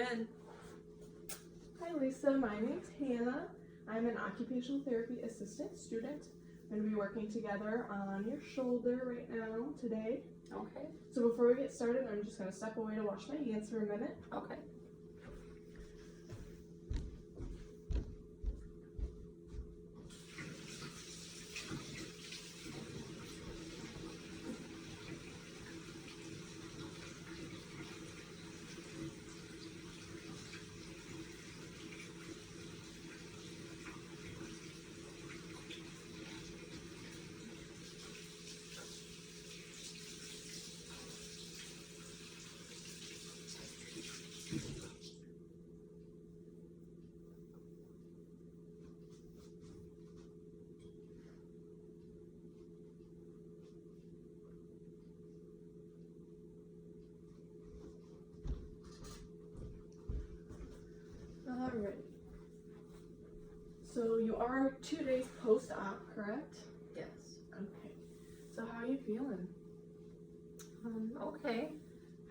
in. Hi Lisa, my name's Hannah. I'm an occupational therapy assistant student. I'm going to be working together on your shoulder right now today. Okay. So before we get started, I'm just going to step away to wash my hands for a minute. Okay. Alright. So you are 2 days post-op, correct? Yes. Okay. So how are you feeling? Okay.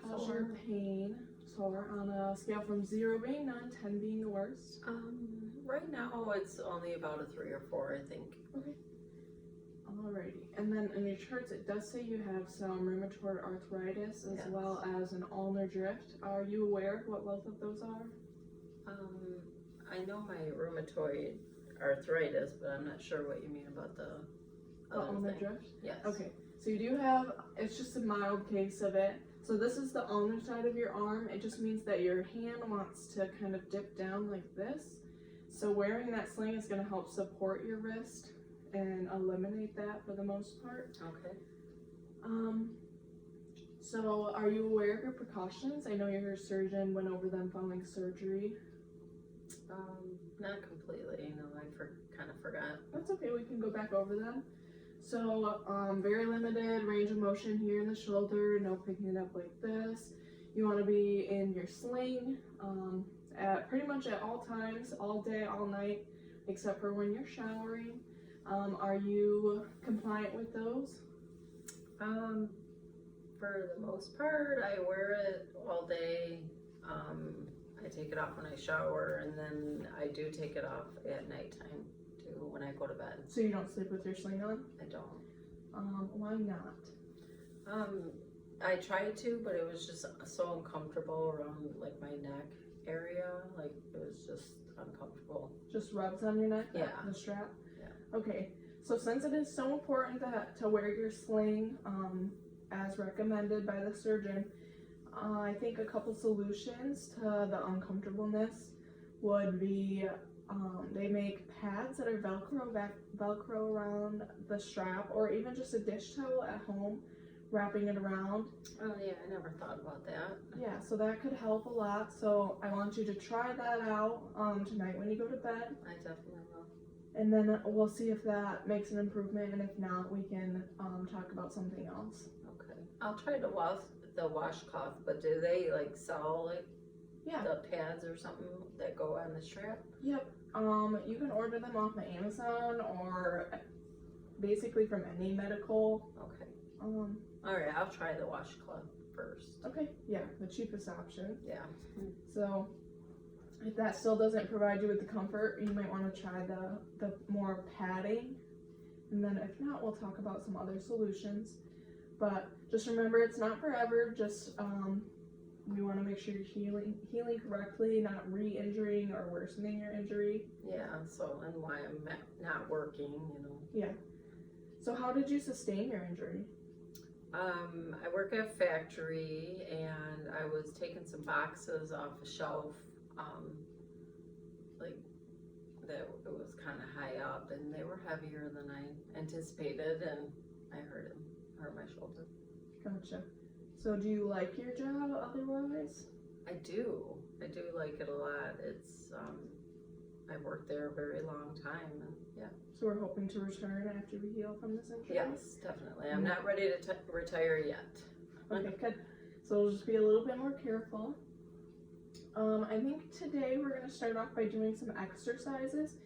How's your pain? Sore on a scale from 0 being none, 10 being the worst? Right now it's only about a 3 or 4, I think. Okay. Alrighty. And then in your charts, it does say you have some rheumatoid arthritis as Yes. well as an ulnar drift. Are you aware of what both of those are? I know my rheumatoid arthritis, but I'm not sure what you mean about the other ulnar thing. drift? Yes. Okay. So you do have, it's just a mild case of it. So this is the ulnar side of your arm. It just means that your hand wants to kind of dip down like this. So wearing that sling is going to help support your wrist and eliminate that for the most part. Okay. So are you aware of your precautions? I know your surgeon went over them following surgery. Not completely. No, I kind of forgot. That's okay, we can go back over them. So, very limited range of motion here in the shoulder, no picking it up like this. You want to be in your sling at pretty much at all times, all day, all night, except for when you're showering. Are you compliant with those? For the most part, I wear it all day. I take it off when I shower, and then I do take it off at nighttime too when I go to bed. So you don't sleep with your sling on? I don't. Why not? I tried to, but it was just so uncomfortable around like my neck area. Like it was just uncomfortable. Just rubs on your neck? Yeah. The strap? Yeah. Okay. So since it is so important to wear your sling, as recommended by the surgeon, I think a couple solutions to the uncomfortableness would be, they make pads that are Velcro around the strap, or even just a dish towel at home, wrapping it around. Oh yeah, I never thought about that. Yeah, so that could help a lot. So I want you to try that out tonight when you go to bed. I definitely will. And then we'll see if that makes an improvement, and if not, we can talk about something else. Okay. I'll try to wash the washcloth, but do they like sell like the pads or something that go on the strap? Yep. You can order them off of Amazon or basically from any medical. Okay. Alright, I'll try the washcloth first. Okay, yeah, the cheapest option. Yeah. So if that still doesn't provide you with the comfort, you might want to try the more padding. And then if not, we'll talk about some other solutions. But just remember, it's not forever. Just we want to make sure you're healing correctly, not re-injuring or worsening your injury. Yeah, so, and why I'm not working, you know. Yeah. So how did you sustain your injury? I work at a factory, and I was taking some boxes off a shelf, like that it was kind of high up, and they were heavier than I anticipated, and I hurt my shoulder. Gotcha. So do you like your job otherwise? I do like it a lot. It's I've worked there a very long time, and yeah. So we're hoping to return after we heal from this injury? Yes, definitely. I'm not ready to retire yet. Okay, good. So we'll just be a little bit more careful. I think today we're going to start off by doing some exercises.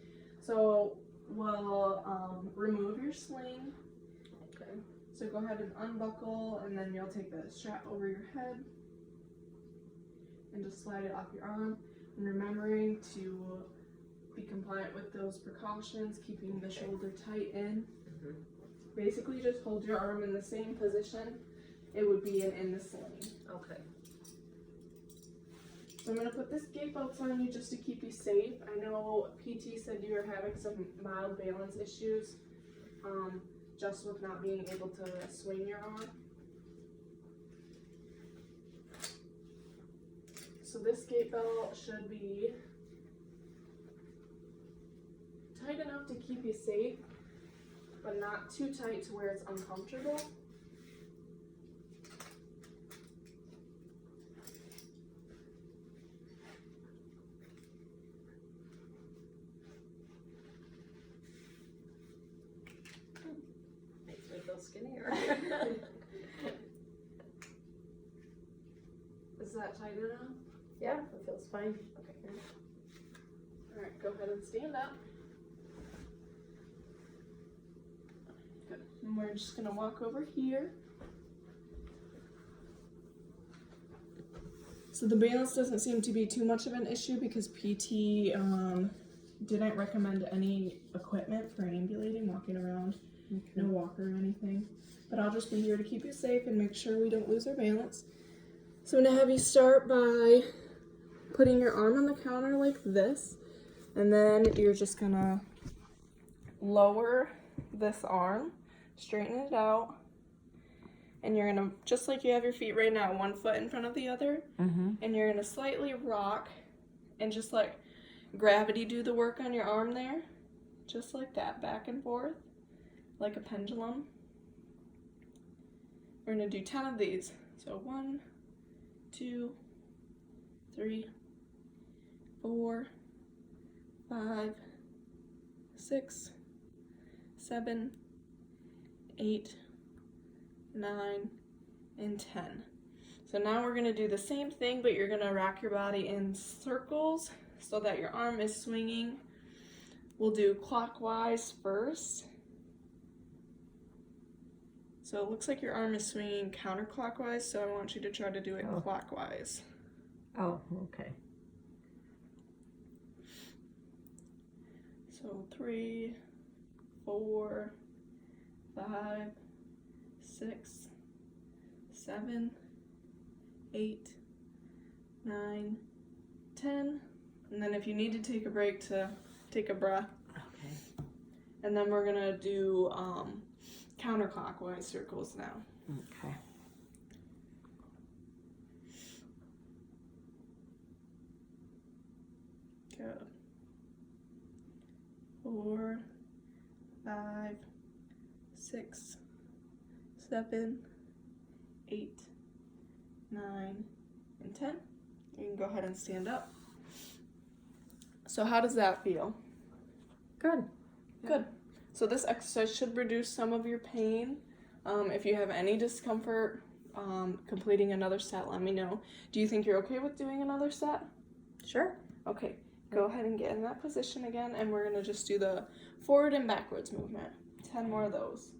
So we'll remove your sling. Okay. So go ahead and unbuckle, and then you'll take the strap over your head. and just slide it off your arm. And remembering to be compliant with those precautions, keeping the shoulder tight in. Basically just hold your arm in the same position it would be in the sling. Okay. So I'm going to put this gate belts on you just to keep you safe. I know PT said you were having some mild balance issues, just with not being able to swing your arm. So this gate belt should be tight enough to keep you safe, but not too tight to where it's uncomfortable. Makes me feel skinnier. Is that tight enough? Yeah, it feels fine. Okay. Alright, go ahead and stand up. Good. And we're just going to walk over here. So the balance doesn't seem to be too much of an issue because PT didn't recommend any equipment for ambulating, walking around, no walker or anything. But I'll just be here to keep you safe and make sure we don't lose our balance. So I'm going to have you start by putting your arm on the counter like this, and then you're just going to lower this arm, straighten it out, and you're going to, just like you have your feet right now, one foot in front of the other, and you're going to slightly rock and just like gravity do the work on your arm there, just like that, back and forth, like a pendulum. We're going to do 10 of these. So 1, 2, 3, 4, 5, 6, 7, 8, 9, and 10. So now we're going to do the same thing, but you're going to rock your body in circles so that your arm is swinging. We'll do clockwise first. So it looks like your arm is swinging counterclockwise, so I want you to try to do it clockwise. Oh, okay. So 3, 4, 5, 6, 7, 8, 9, 10. And then if you need to take a break, to take a breath. Okay. And then we're going to do counterclockwise circles now. Okay. Good. 4, 5, 6, 7, 8, 9, and 10. You can go ahead and stand up. So how does that feel? Good. Good. So this exercise should reduce some of your pain. If you have any discomfort completing another set, let me know. Do you think you're okay with doing another set? Sure. Okay. Go ahead and get in that position again, and we're going to just do the forward and backwards movement. 10 more of those.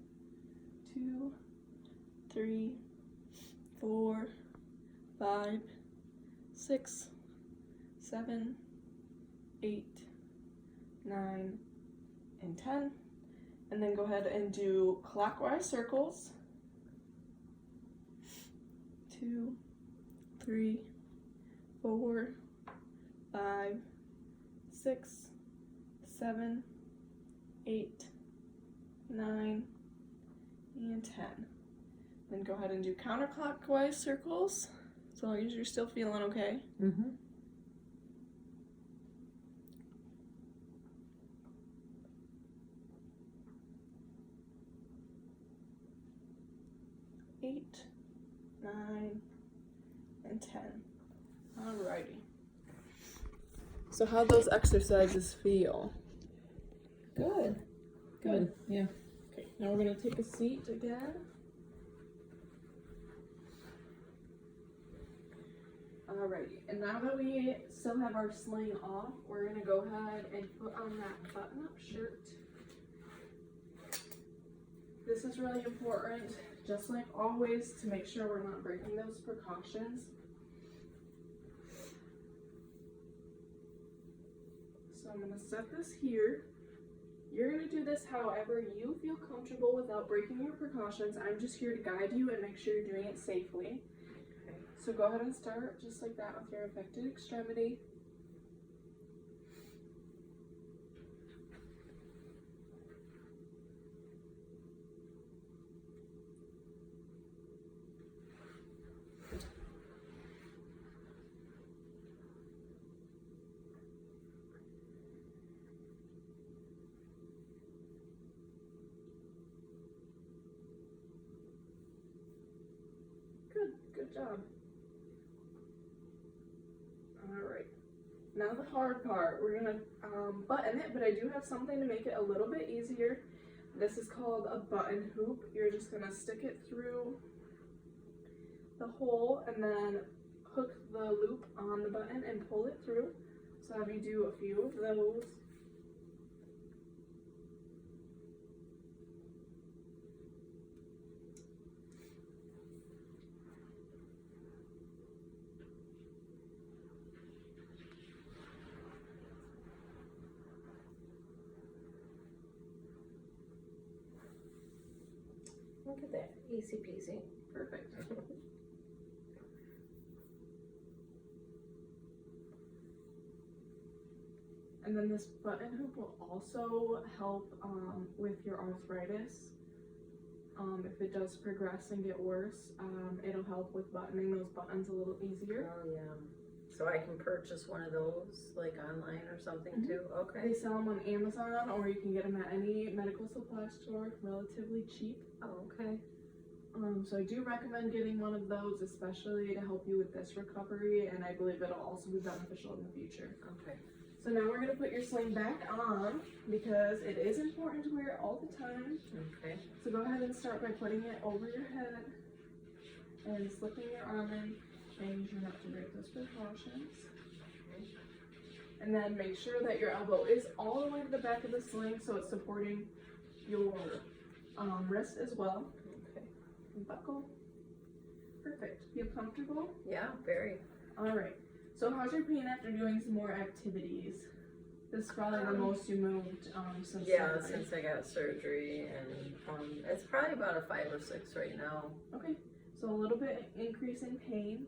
2, 3, 4, 5, 6, 7, 8, 9, and 10. And then go ahead and do clockwise circles. 2, 3, 4, 5, 6, 7, 8, 9, and 10. Then go ahead and do counterclockwise circles, as long as you're still feeling okay. 8, 9, and 10. Alrighty. So how'd those exercises feel? Good. Good. Yeah. Okay, now we're gonna take a seat again. Alrighty, and now that we still have our sling off, we're gonna go ahead and put on that button-up shirt. This is really important, just like always, to make sure we're not breaking those precautions. So I'm gonna set this here. You're gonna do this however you feel comfortable without breaking your precautions. I'm just here to guide you and make sure you're doing it safely. Okay. So go ahead and start just like that with your affected extremity. Good job. Alright, now the hard part. We're gonna button it, but I do have something to make it a little bit easier. This is called a button hoop. You're just gonna stick it through the hole and then hook the loop on the button and pull it through. So have you do a few of those. Look at that, easy peasy. Perfect. And then this button hoop will also help with your arthritis. If it does progress and get worse, it'll help with buttoning those buttons a little easier. Oh yeah. So I can purchase one of those like online or something too? Okay. They sell them on Amazon, or you can get them at any medical supply store relatively cheap. Oh, okay. So I do recommend getting one of those, especially to help you with this recovery, and I believe it'll also be beneficial in the future. Okay. So now we're going to put your sling back on because it is important to wear it all the time. Okay. So go ahead and start by putting it over your head and slipping your arm in, making sure not to break those precautions. Okay. And then make sure that your elbow is all the way to the back of the sling so it's supporting your wrist as well. Okay. And buckle. Perfect. Feel comfortable? Yeah, very. Alright. So how's your pain after doing some more activities? This is probably the most you moved since Yeah, surgery. since I got surgery, and it's probably about a 5 or 6 right now. Okay, so a little bit increase in pain.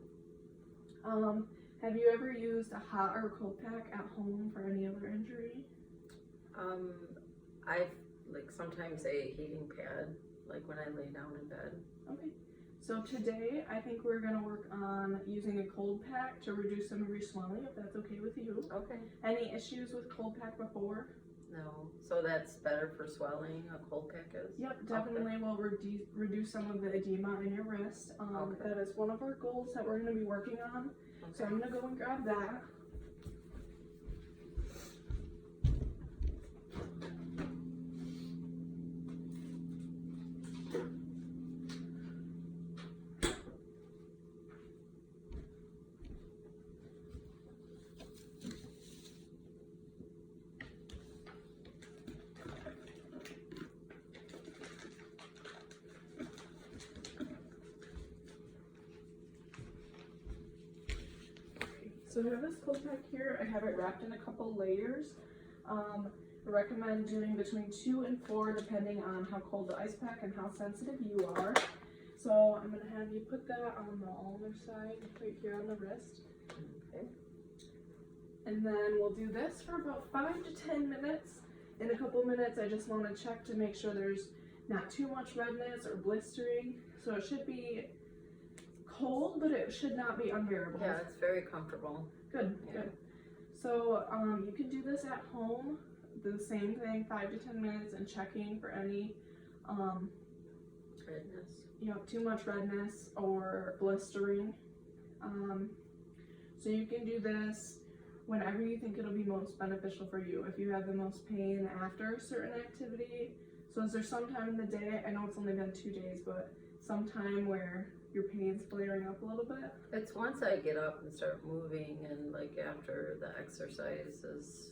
Have you ever used a hot or cold pack at home for any other injury? I like sometimes a heating pad, like when I lay down in bed. Okay, so today I think we're gonna work on using a cold pack to reduce some of your swelling, if that's okay with you. Okay. Any issues with cold pack before? No, so that's better for swelling, a cold pack is? Yep, definitely will reduce some of the edema in your wrist. Okay. That is one of our goals that we're gonna be working on. So I'm gonna go and grab that. So I have this cold pack here. I have it wrapped in a couple layers. I recommend doing between 2 and 4 depending on how cold the ice pack and how sensitive you are. So I'm going to have you put that on the ulnar side right here on the wrist. Okay. And then we'll do this for about 5 to 10 minutes. In a couple minutes I just want to check to make sure there's not too much redness or blistering. So it should be cold, but it should not be unbearable. Yeah, it's very comfortable. Good, Yeah. good. So you can do this at home, do the same thing, 5 to 10 minutes, and checking for any Redness. too much redness or blistering. So you can do this whenever you think it'll be most beneficial for you. If you have the most pain after a certain activity, so is there some time in the day, I know it's only been 2 days, but some time where your pain's flaring up a little bit? It's once I get up and start moving, and like after the exercises,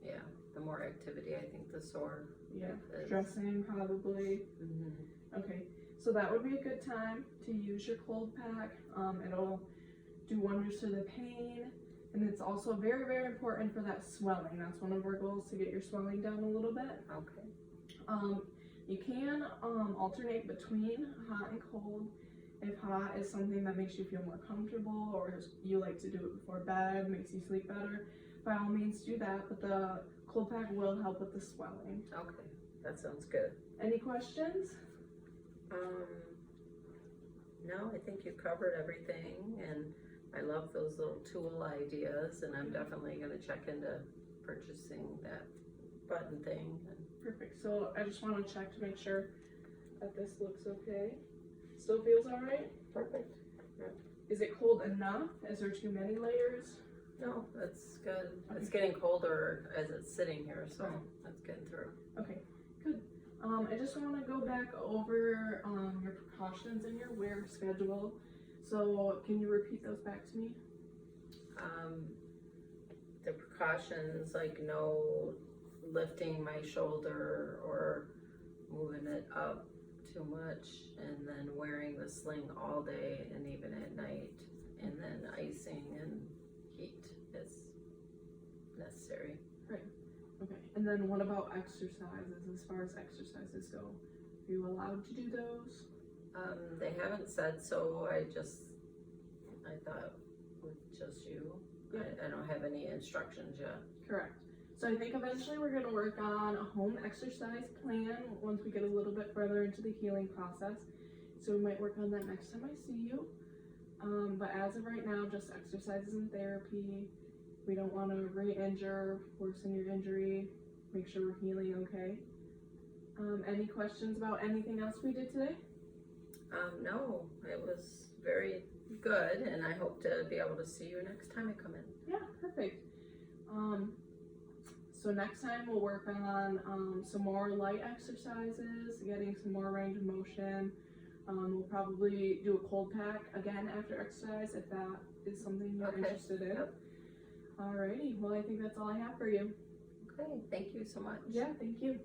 yeah, the more activity, I think the sore. Yeah, is. dressing probably. Okay, so that would be a good time to use your cold pack. It'll do wonders to the pain. And it's also very, very important for that swelling. That's one of our goals, to get your swelling down a little bit. Okay. You can alternate between hot and cold. If hot is something that makes you feel more comfortable, or you like to do it before bed, makes you sleep better, by all means do that, but the cold pack will help with the swelling. Okay, that sounds good. Any questions? No, I think you covered everything, and I love those little tool ideas, and I'm definitely gonna check into purchasing that button thing. Perfect. So I just want to check to make sure that this looks okay. Still feels all right? Perfect. Is it cold enough? Is there too many layers? No, that's good. Okay. It's getting colder as it's sitting here, so Okay. that's getting through. Okay, good. I just want to go back over your precautions and your wear schedule. So can you repeat those back to me? The precautions, like no lifting my shoulder or moving it up too much, and then wearing the sling all day and even at night, and then icing and heat is necessary. Okay, and then what about exercises? As far as exercises go, are you allowed to do those? They haven't said so. I thought with just you. Yeah. I don't have any instructions yet. Correct. So I think eventually we're going to work on a home exercise plan once we get a little bit further into the healing process. So we might work on that next time I see you. But as of right now, just exercises and therapy. We don't want to re-injure, worsen your injury, make sure we're healing okay. Any questions about anything else we did today? No, it was very good, and I hope to be able to see you next time I come in. Yeah, perfect. So next time we'll work on some more light exercises, getting some more range of motion. We'll probably do a cold pack again after exercise if that is something you're interested in. Yep. Alrighty, well I think that's all I have for you. Okay, thank you so much. Yeah, thank you.